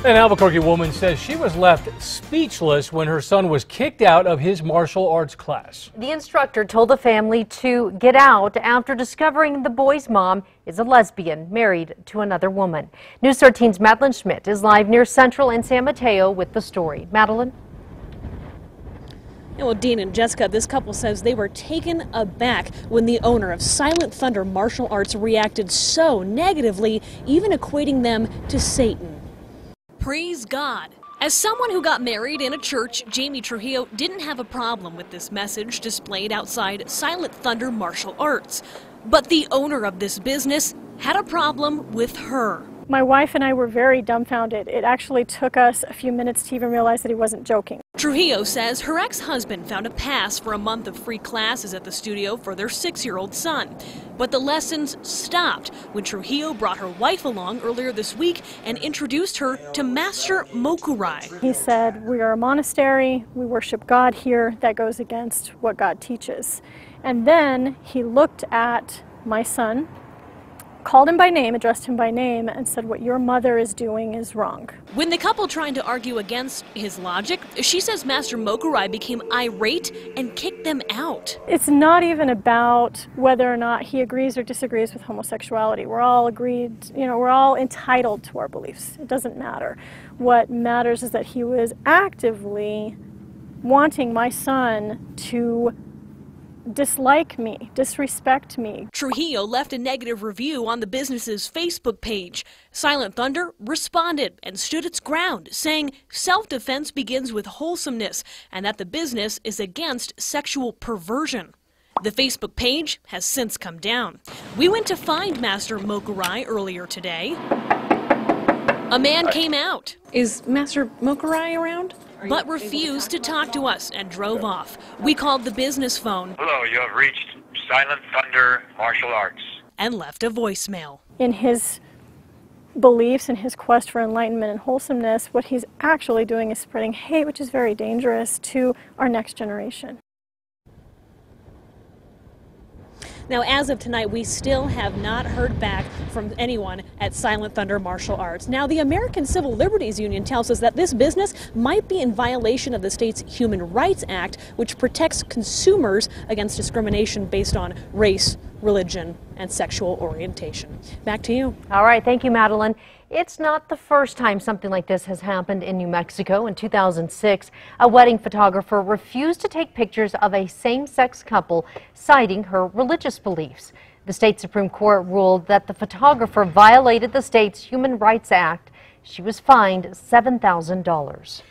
An Albuquerque woman says she was left speechless when her son was kicked out of his martial arts class. The instructor told the family to get out after discovering the boy's mom is a lesbian married to another woman. News 13's Madeline Schmidt is live near Central in San Mateo with the story. Madeline? Well, Dean and Jessica, this couple says they were taken aback when the owner of Silent Thunder Martial Arts reacted so negatively, even equating them to Satan. Praise God. As someone who got married in a church, Jamie Trujillo didn't have a problem with this message displayed outside Silent Thunder Martial Arts. But the owner of this business had a problem with her. My wife and I were very dumbfounded. It actually took us a few minutes to even realize that he wasn't joking. Trujillo says her ex-husband found a pass for a month of free classes at the studio for their 6-year-old son. But the lessons stopped when Trujillo brought her wife along earlier this week and introduced her to Master Mokurai. He said, "We are a monastery, we worship God here, that goes against what God teaches." And then he looked at my son, called him by name, addressed him by name, and said, "What your mother is doing is wrong." When the couple tried to argue against his logic, she says Master Mokurai became irate and kicked them out. It's not even about whether or not he agrees or disagrees with homosexuality. We're all agreed, we're all entitled to our beliefs. It doesn't matter. What matters is that he was actively wanting my son to dislike me, disrespect me. Trujillo left a negative review on the business's Facebook page. Silent Thunder responded and stood its ground, saying self-defense begins with wholesomeness and that the business is against sexual perversion. The Facebook page has since come down. We went to find Master Mokurai earlier today. A man came out. Is Master Mokurai around? But refused to talk to us and drove off. We called the business phone. Hello, you have reached Silent Thunder Martial Arts. And left a voicemail. In his beliefs and his quest for enlightenment and wholesomeness, what he's actually doing is spreading hate, which is very dangerous to our next generation. Now, as of tonight, we still have not heard back from anyone at Silent Thunder Martial Arts. Now, the American Civil Liberties Union tells us that this business might be in violation of the state's Human Rights Act, which protects consumers against discrimination based on race, religion, and sexual orientation. Back to you. All right, thank you, Madeline. It's not the first time something like this has happened in New Mexico. In 2006, a wedding photographer refused to take pictures of a same-sex couple, citing her religious beliefs. The state Supreme Court ruled that the photographer violated the state's Human Rights Act. She was fined $7,000.